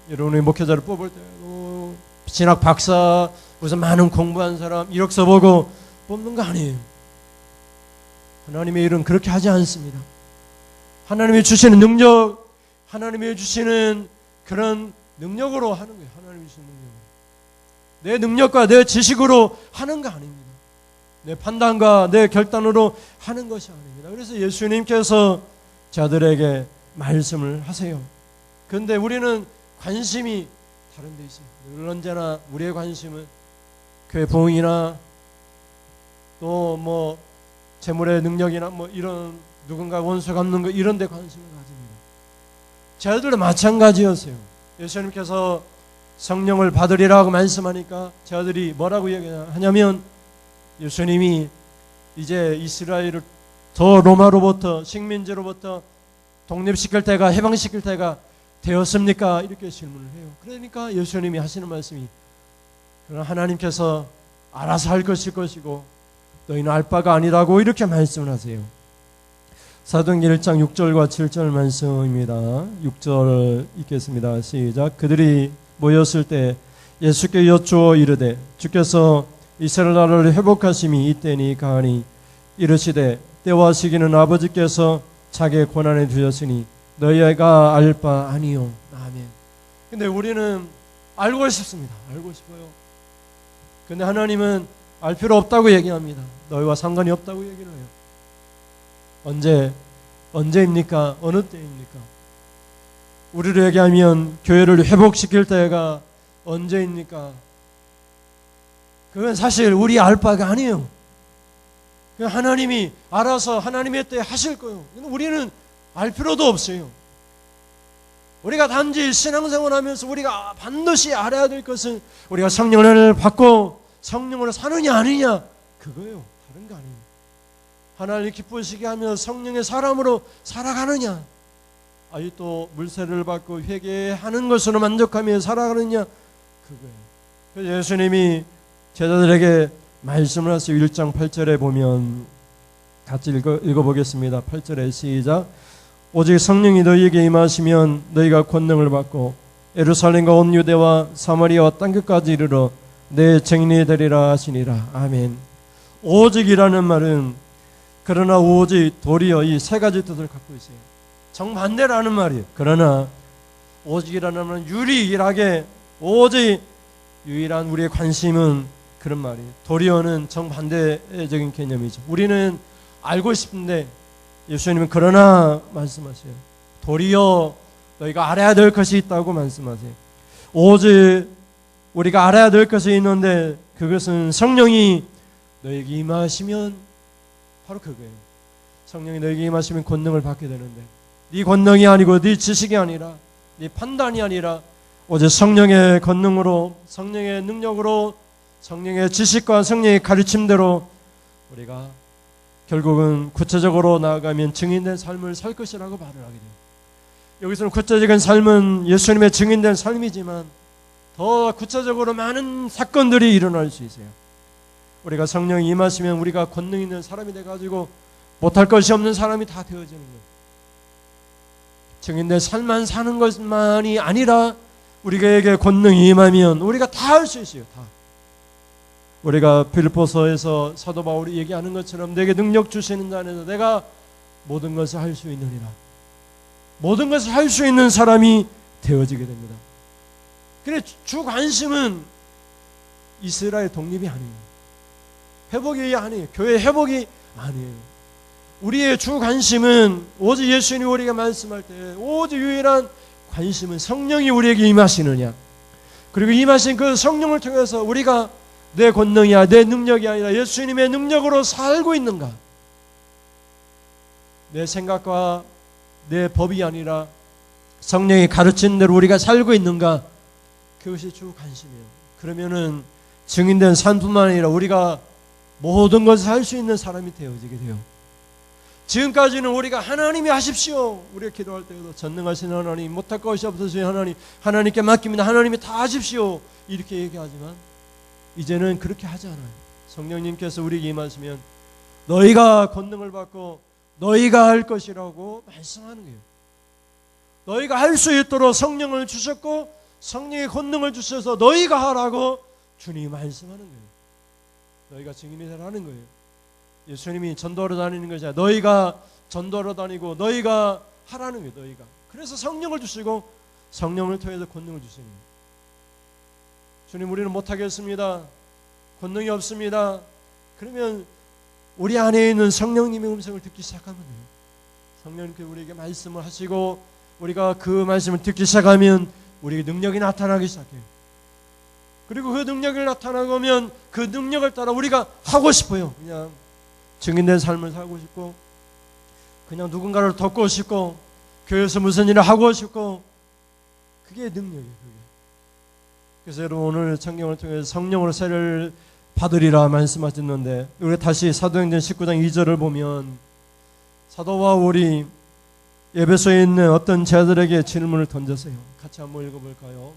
여러분이 목회자를 뽑을 때도 진학 박사 무슨 많은 공부한 사람 이력서 보고 뽑는 거 아니에요. 하나님의 일은 그렇게 하지 않습니다. 하나님이 주시는 능력, 하나님이 주시는 그런 능력으로 하는 거예요. 하나님이 주시는 능력으로. 내 능력과 내 지식으로 하는 거 아닙니다. 내 판단과 내 결단으로 하는 것이 아닙니다. 그래서 예수님께서 자들에게 말씀을 하세요. 그런데 우리는 관심이 다른 데 있어요. 늘 언제나 우리의 관심은 교회 부흥이나 또 재물의 능력이나 이런 누군가 원수 갚는 거 이런 데 관심을 가집니다. 저희들도 마찬가지였어요. 예수님께서 성령을 받으리라고 말씀하니까 저들이 뭐라고 얘기하냐면 예수님이 이제 이스라엘을 더 로마로부터 식민지로부터 독립시킬 때가 해방시킬 때가 되었습니까? 이렇게 질문을 해요. 그러니까 예수님이 하시는 말씀이 그러나 하나님께서 알아서 할 것일 것이고 너희는 알 바가 아니라고 이렇게 말씀을 하세요. 사도행전 1장 6절과 7절 말씀입니다. 6절 읽겠습니다. 시작. 그들이 모였을 때 예수께 여쭈어 이르되 주께서 이스라엘 나라를 회복하심이 이때니 가하니 이르시되 때와 시기는 아버지께서 자기의 권한에 두셨으니 너희가 알 바 아니요. 아멘. 근데 우리는 알고 싶습니다. 알고 싶어요. 근데 하나님은 알 필요 없다고 얘기합니다. 너희와 상관이 없다고 얘기를 해요. 언제입니까? 어느 때입니까? 우리를 얘기하면 교회를 회복시킬 때가 언제입니까? 그건 사실 우리 알 바가 아니에요. 하나님이 알아서 하나님의 때에 하실 거예요. 우리는 알 필요도 없어요. 우리가 단지 신앙생활 하면서 우리가 반드시 알아야 될 것은 우리가 성령을 받고 성령으로 사느냐 아니냐 그거예요. 다른 거 아니에요. 하나님 기쁘시게 하며 성령의 사람으로 살아가느냐 아니 또 물세를 받고 회개하는 것으로 만족하며 살아가느냐 그거예요. 그래서 예수님이 제자들에게 말씀을 하세요. 1장 8절에 보면 같이 읽어보겠습니다. 8절에 시작. 오직 성령이 너희에게 임하시면 너희가 권능을 받고 예루살렘과 온 유대와 사마리아와 땅끝까지 이르러 내 증인이 되리라 하시니라. 아멘. 오직이라는 말은 그러나 오직 도리어 이 세 가지 뜻을 갖고 있어요. 정반대라는 말이에요. 그러나 오직이라는 말은 유일하게 오직 유일한 우리의 관심은 그런 말이에요. 도리어는 정반대적인 개념이죠. 우리는 알고 싶은데 예수님은 그러나 말씀하세요. 도리어 너희가 알아야 될 것이 있다고 말씀하세요. 오직 우리가 알아야 될 것이 있는데 그것은 성령이 너희에게 임하시면 바로 그거예요. 성령이 너희에게 임하시면 권능을 받게 되는데 네 권능이 아니고 네 지식이 아니라 네 판단이 아니라 오직 성령의 권능으로 성령의 능력으로 성령의 지식과 성령의 가르침대로 우리가 결국은 구체적으로 나아가면 증인된 삶을 살 것이라고 말을 하게 돼요. 여기서는 구체적인 삶은 예수님의 증인된 삶이지만 더 구체적으로 많은 사건들이 일어날 수 있어요. 우리가 성령이 임하시면 우리가 권능 있는 사람이 돼가지고 못할 것이 없는 사람이 다 되어지는 거예요. 증인된 삶만 사는 것만이 아니라 우리에게 권능이 임하면 우리가 다 할 수 있어요. 다. 우리가 빌립보서에서 사도 바울이 얘기하는 것처럼 내게 능력 주시는 자 안에서 내가 모든 것을 할 수 있느니라. 모든 것을 할 수 있는 사람이 되어지게 됩니다. 그래 주 관심은 이스라엘 독립이 아니에요. 회복이 아니에요. 교회 회복이 아니에요. 우리의 주 관심은 오직 예수님이 우리에게 말씀할 때 오직 유일한 관심은 성령이 우리에게 임하시느냐. 그리고 임하신 그 성령을 통해서 우리가 내 권능이야 내 능력이 아니라 예수님의 능력으로 살고 있는가. 내 생각과 내 법이 아니라 성령이 가르친 대로 우리가 살고 있는가. 그것이 주 관심이에요. 그러면은 증인된 삶뿐만 아니라 우리가 모든 것을 할 수 있는 사람이 되어지게 돼요. 지금까지는 우리가 하나님이 하십시오. 우리가 기도할 때에도 전능하신 하나님, 못할 것이 없으신 하나님, 하나님께 맡깁니다. 하나님이 다 하십시오. 이렇게 얘기하지만 이제는 그렇게 하지 않아요. 성령님께서 우리에게 임하시면 너희가 권능을 받고 너희가 할 것이라고 말씀하는 거예요. 너희가 할 수 있도록 성령을 주셨고 성령의 권능을 주셔서 너희가 하라고 주님이 말씀하는 거예요. 너희가 증인이 되라는 거예요. 예수님이 전도하러 다니는 것이 아니라 너희가 전도하러 다니고 너희가 하라는 거예요. 너희가. 그래서 성령을 주시고 성령을 통해서 권능을 주시는 거예요. 주님 우리는 못하겠습니다. 권능이 없습니다. 그러면 우리 안에 있는 성령님의 음성을 듣기 시작하면 돼요. 성령님께서 우리에게 말씀을 하시고 우리가 그 말씀을 듣기 시작하면 우리에게 능력이 나타나기 시작해요. 그리고 그 능력이 나타나면 그 능력을 따라 우리가 하고 싶어요. 그냥 증인된 삶을 살고 싶고 그냥 누군가를 돕고 싶고 교회에서 무슨 일을 하고 싶고 그게 능력이에요. 그게. 그래서 여러분 오늘 성경을 통해서 성령으로 세례를 받으리라 말씀하셨는데, 우리가 다시 사도행전 19장 2절을 보면 사도 바울이 에베소에 있는 어떤 제자들에게 질문을 던졌어요. 같이 한번 읽어볼까요?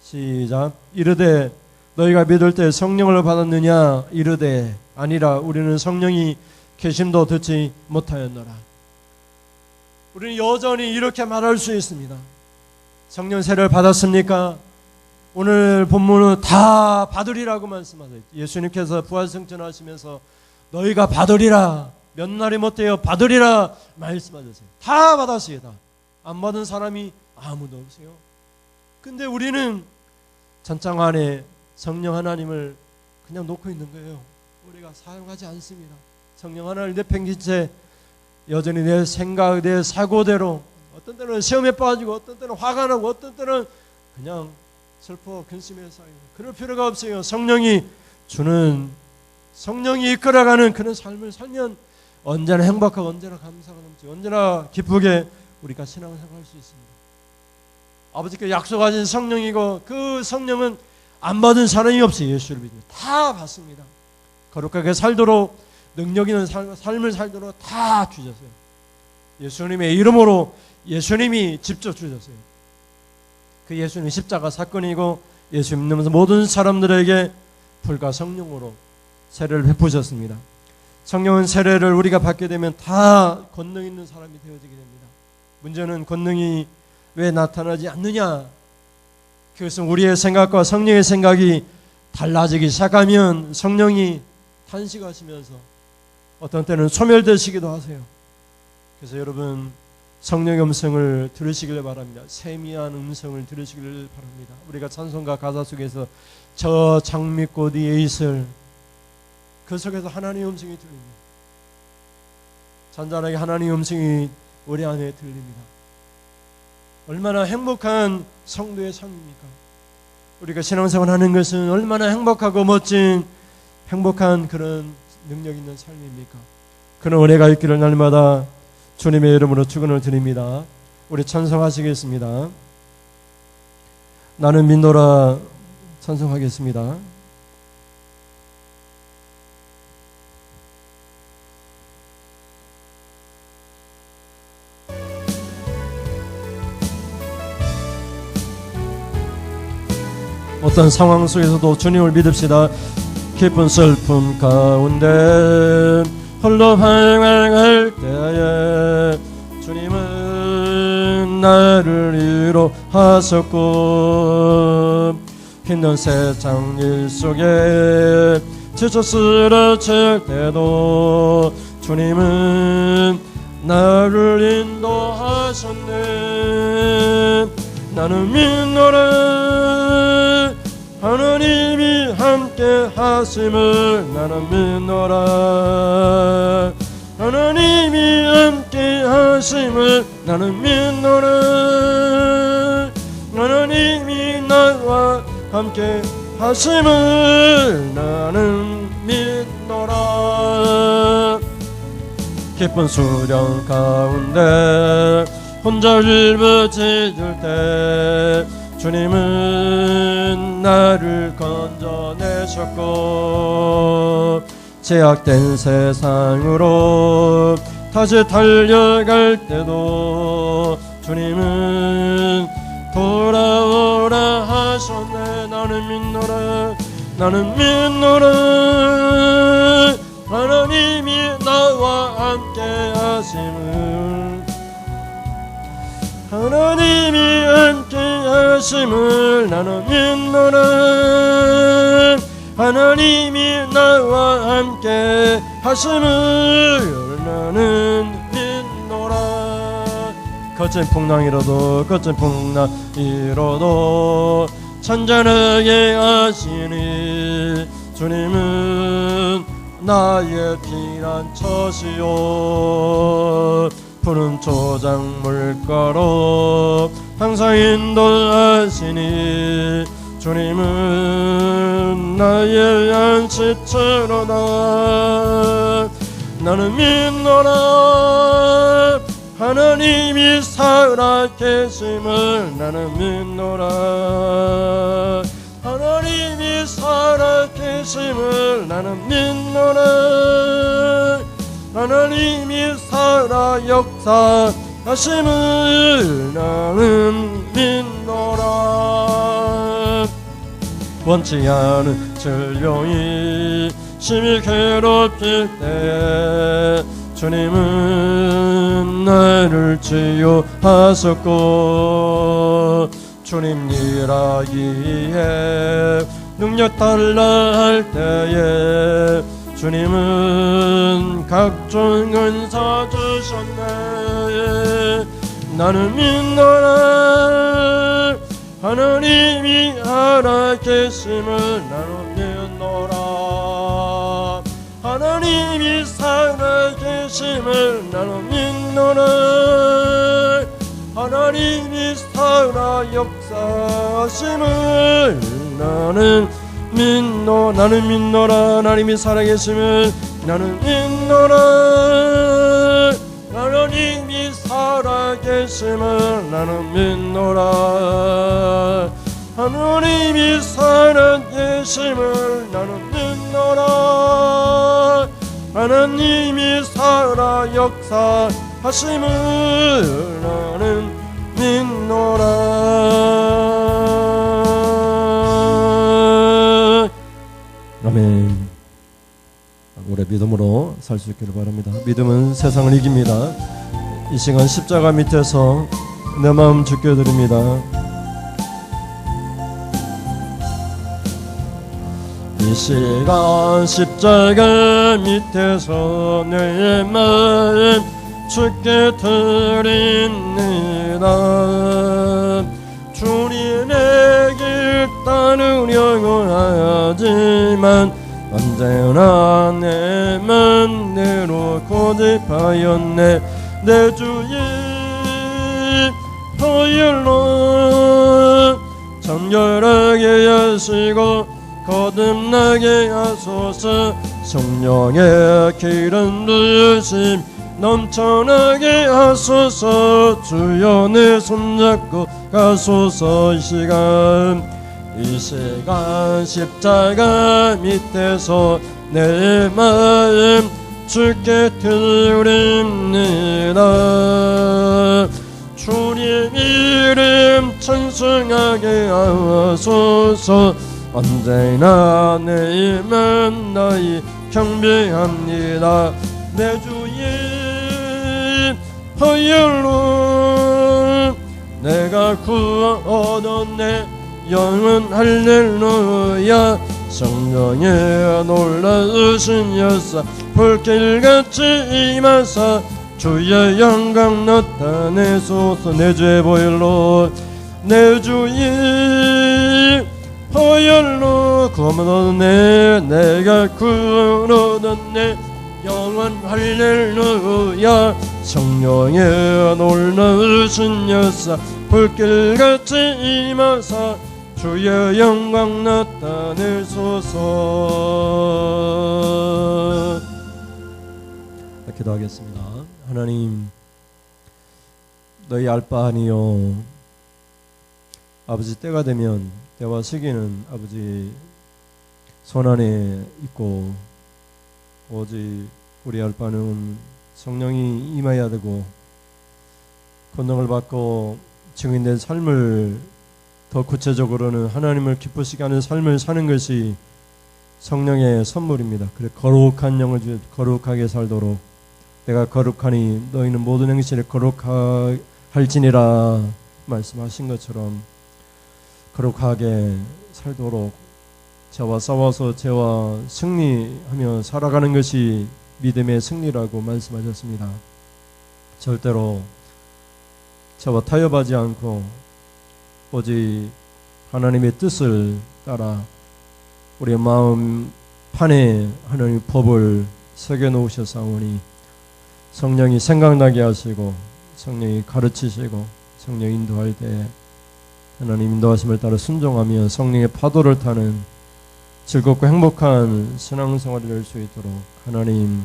시작. 이르되 너희가 믿을 때 성령을 받았느냐? 이르되 아니라 우리는 성령이 계심도 듣지 못하였노라. 우리는 여전히 이렇게 말할 수 있습니다. 성령 세례를 받았습니까? 오늘 본문은 다 받으리라고 말씀하세요. 예수님께서 부활승천하시면서 너희가 받으리라, 몇 날이 못해요 받으리라 말씀하셨어요. 다 받았어요. 다. 안 받은 사람이 아무도 없어요. 근데 우리는 전장 안에 성령 하나님을 그냥 놓고 있는 거예요. 우리가 사용하지 않습니다. 성령 하나님을 내팽긴 채 여전히 내 생각, 내 사고대로, 어떤 때는 시험에 빠지고, 어떤 때는 화가 나고, 어떤 때는 그냥 슬퍼 근심에 쌓이고, 그럴 필요가 없어요. 성령이 주는, 성령이 이끌어가는 그런 삶을 살면 언제나 행복하고, 언제나 감사가 넘치고, 언제나 기쁘게 우리가 신앙생활 할 수 있습니다. 아버지께 약속하신 성령이고, 그 성령은 안 받은 사람이 없어요. 예수를 믿으면 다 받습니다. 거룩하게 살도록, 능력 있는 삶을 살도록 다 주셨어요. 예수님의 이름으로 예수님이 직접 주셨어요. 그 예수님 십자가 사건이고, 예수 믿으면서 모든 사람들에게 불과 성령으로 세례를 베푸셨습니다. 성령은 세례를 우리가 받게 되면 다 권능 있는 사람이 되어지게 됩니다. 문제는 권능이 왜 나타나지 않느냐? 그것은 우리의 생각과 성령의 생각이 달라지기 시작하면 성령이 탄식하시면서 어떤 때는 소멸되시기도 하세요. 그래서 여러분 성령의 음성을 들으시길 바랍니다. 세미한 음성을 들으시길 바랍니다. 우리가 찬송가 가사 속에서 저 장미꽃 위에 있을, 그 속에서 하나님의 음성이 들립니다. 잔잔하게 하나님의 음성이 우리 안에 들립니다. 얼마나 행복한 성도의 삶입니까? 우리가 신앙생활 하는 것은 얼마나 행복하고 멋진 행복한 그런 능력 있는 삶입니까? 그런 은혜가 있기를 날마다 주님의 이름으로 축원을 드립니다. 우리 찬송하시겠습니다. 나는 믿노라 찬송하겠습니다. 어떤 상황 속에서도 주님을 믿읍시다. 깊은 슬픔 가운데 홀로 활활할 때에 주님은 나를 위로하셨고, 힘든 세상 일 속에 지쳐 쓰러질 때도 주님은 나를 인도하셨네. 나는 믿노라 하나님이 함께 하심을. 나는 믿노라 하나님이 함께 하심을. 나는 믿노라 하나님이 나와 함께 하심을. 나는 믿노라. 깊은 수령 가운데 혼자 울부짖을 때 주님은 나를 건져내셨고, 제약된 세상으로 다시 달려갈 때도 주님은 돌아오라 하셨네. 나는 믿노라 나는 믿노라 하나님이 나와 함께 하심을. 하나님이 함께 하심을. 나는 믿노라 하나님이 나와 함께 하심을. 나는 믿노라. 거친 풍랑이로도 거친 풍랑이로도 잔잔하게 하시니 주님은 나의 피난처시오. 푸른 초장 물가로 항상 인도하시니 주님은 나의 안식처로다. 나는 믿노라 하나님이 살아계심을 나는 믿노라. 하나님이 살아계심을 나는 믿노라. 하나님이 살아 역사하심을 나는 믿노라. 원치 않은 질병이 심히 괴롭힐 때 주님은 나를 치유하셨고, 주님 일하기에 능력 달라 할 때에 주님은 각종 은사 주셨네. 나는 믿노라. 하나님이 살아계심을 나는 믿노라. 하나님이 살아계심을 나는 믿노라. 하나님이 살아 역사하심을 나는 믿노라. 나는 믿노라. 하나님이 살아계심을 나는 믿노라. 하나님이 살아계심을 나는 믿노라. 하나님이 살아계심을 나는 믿노라. 하나님이 살아 역사하심을 나는 믿노라. 아멘. 오래 믿음으로 살 수 있기를 바랍니다. 믿음은 세상을 이깁니다. 이 시간 십자가 밑에서 내 마음 죽여드립니다. 이 시간 십자가 밑에서 내 마음 죽게 드립니다. 주님의 길 따르려고 하지만 언제나 내 맘대로 고집하였네. 내 주의 보혈로 정결하게 하시고 거듭나게 하소서. 성령의 기름 부으심 넘쳐나게 하소서. 주여 내 손잡고 가소서. 이 시간 십자가 밑에서 내 마음 주께 드립니다. 주님 이름 찬송하게 하소서. 언제나 내 맘 나이 경배합니다. 내 주의 보혈로 내가 구원 얻었네. 영원 할렐루야. 성령의 놀라우신 역사 불길같이 임하사 주의 영광 나타내소서. 내 주의 보혈로 내 주의 보혈로 구원 얻었네. 내가 구원 얻었네. 영원 할렐루야. 성령의 놀라우신 역사 불길같이 임하사 주의 영광 나타내소서. 기도하겠습니다. 하나님, 너희 알바하니요, 아버지 때가 되면 때와 시기는 아버지 손안에 있고, 오직 우리 알바는 성령이 임해야 되고 권능을 받고 증인된 삶을 더 구체적으로는 하나님을 기쁘시게 하는 삶을 사는 것이 성령의 선물입니다. 그래 거룩한 영을 주여 거룩하게 살도록 내가 거룩하니 너희는 모든 행실에 거룩할지니라 말씀하신 것처럼 거룩하게 살도록 저와 싸워서 저와 승리하며 살아가는 것이 믿음의 승리라고 말씀하셨습니다. 절대로 저와 타협하지 않고 오직 하나님의 뜻을 따라 우리의 마음 판에 하나님의 법을 새겨놓으셨사오니 성령이 생각나게 하시고 성령이 가르치시고 성령이 인도할 때 하나님 인도하심을 따라 순종하며 성령의 파도를 타는 즐겁고 행복한 신앙생활을 할 수 있도록 하나님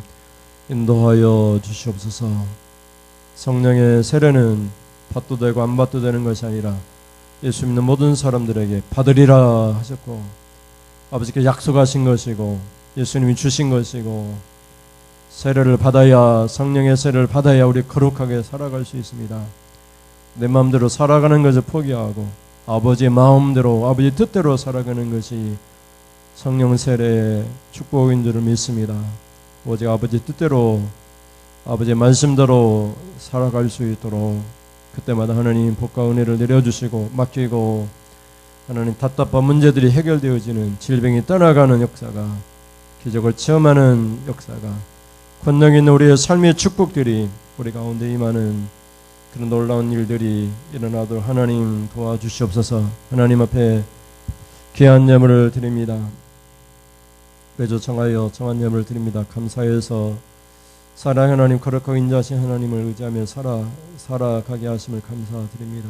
인도하여 주시옵소서. 성령의 세례는 받도 되고 안 받도 되는 것이 아니라 예수 믿는 모든 사람들에게 받으리라 하셨고 아버지께 약속하신 것이고 예수님이 주신 것이고 세례를 받아야 성령의 세례를 받아야 우리 거룩하게 살아갈 수 있습니다. 내 마음대로 살아가는 것을 포기하고 아버지의 마음대로 아버지의 뜻대로 살아가는 것이 성령 세례의 축복인 줄을 믿습니다. 오직 아버지의 뜻대로 아버지의 말씀대로 살아갈 수 있도록 그때마다 하나님 복과 은혜를 내려주시고 맡기고 하나님 답답한 문제들이 해결되어지는 질병이 떠나가는 역사가 기적을 체험하는 역사가 권능 있는 우리의 삶의 축복들이 우리 가운데 임하는 그런 놀라운 일들이 일어나도록 하나님 도와주시옵소서. 하나님 앞에 귀한 예물을 드립니다. 매주 정하여 정한 예물을 드립니다. 감사해서 사랑 하나님 거룩하고 인자하신 하나님을 의지하며 살아가게 하심을 감사드립니다.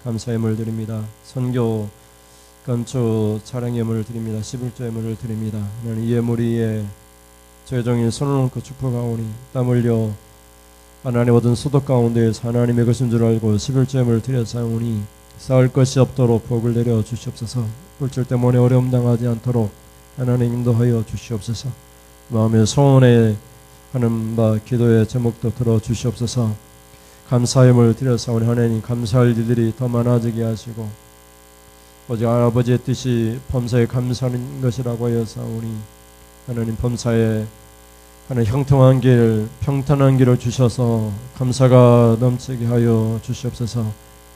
감사 예물 드립니다. 선교 감초 차량 예물을 드립니다. 11조 예물을 드립니다. 하나님 이 예물이 저의 종이 손을 얹고 축복하오니 땀 흘려 하나님 얻은 소득 가운데에서 하나님의 것인 줄 알고 11조 예물을 드렸사오니 쌓을 것이 없도록 복을 내려 주시옵소서. 물질 때문에 어려움 당하지 않도록 하나님 인도하여 주시옵소서. 마음의 소원에 하는 바 기도의 제목도 들어 주시옵소서. 감사함을 드려사오니 하나님 감사할 일들이 더 많아지게 하시고 오직 아버지의 뜻이 범사에 감사하는 것이라고 하여사오니 하나님 범사에 하나님 형통한 길 평탄한 길을 주셔서 감사가 넘치게 하여 주시옵소서.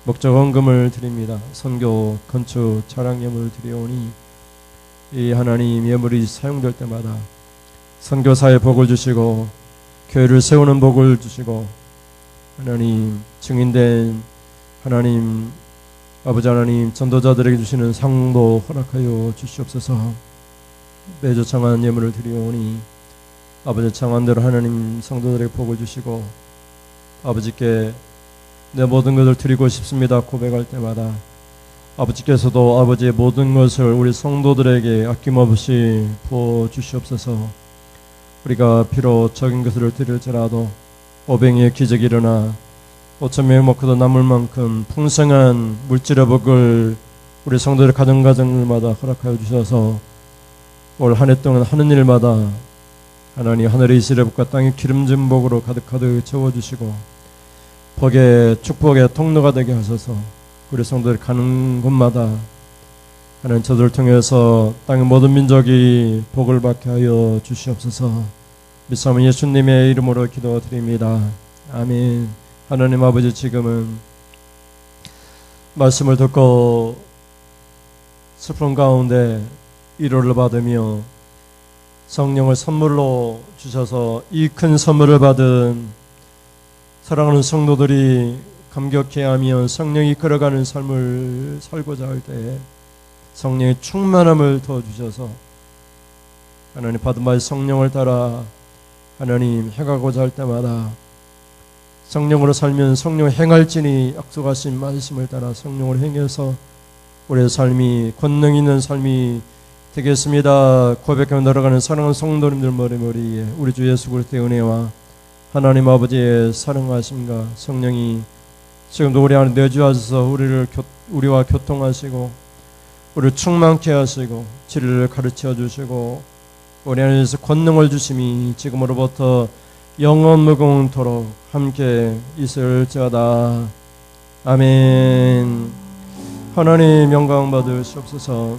목적 헌금을 드립니다. 선교 건축 차량 예물을 드리오니 이 하나님 예물이 사용될 때마다 선교사의 복을 주시고 교회를 세우는 복을 주시고 하나님 증인된 하나님 아버지 하나님 전도자들에게 주시는 상도 허락하여 주시옵소서. 매주 정한 예물을 드리오니 아버지 정한대로 하나님 성도들에게 복을 주시고 아버지께 내 모든 것을 드리고 싶습니다 고백할 때마다 아버지께서도 아버지의 모든 것을 우리 성도들에게 아낌없이 부어주시옵소서. 우리가 비록 적은 것을 드릴지라도 500명의 기적이 일어나 5,000명이 먹고도 남을 만큼 풍성한 물질의 복을 우리 성도들 가정가정마다 허락하여 주셔서 올 한 해 동안 하는 일마다 하나님 하늘의 이슬의 복과 땅의 기름진 복으로 가득가득 채워주시고 복의 축복의 통로가 되게 하셔서 우리 성도들이 가는 곳마다 하나님 저들을 통해서 땅의 모든 민족이 복을 받게 하여 주시옵소서. 믿사오니 예수님의 이름으로 기도드립니다. 아멘. 하나님 아버지 지금은 말씀을 듣고 슬픔 가운데 위로를 받으며 성령을 선물로 주셔서 이 큰 선물을 받은 사랑하는 성도들이 감격해하며 성령이 걸어가는 삶을 살고자 할 때에 성령의 충만함을 더 주셔서 하나님 받은 바의 성령을 따라 하나님 행하고자 할 때마다 성령으로 살면 성령 행할지니 약속하신 말씀을 따라 성령으로 행해서 우리의 삶이 권능 있는 삶이 되겠습니다. 고백하며 날아가는 사랑하는 성도님들 머리머리에 우리 주 예수 그리스도의 은혜와 하나님 아버지의 사랑하심과 성령이 지금도 우리 안에 내주하셔서 우리와 교통하시고 우리를 충만케 하시고 진리를 가르쳐 주시고 우리 안에서 권능을 주심이 지금으로부터 영원 무궁토록 함께 있을지어다. 아멘. 하나님 영광 받으시옵소서.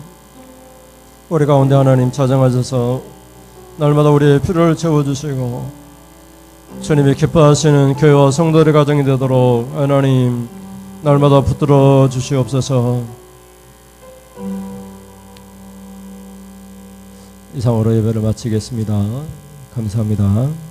우리 가운데 하나님 자정하셔서 날마다 우리의 필요를 채워주시고 주님이 기뻐하시는 교회와 성도의 가정이 되도록 하나님 날마다 붙들어 주시옵소서. 이상으로 예배를 마치겠습니다. 감사합니다.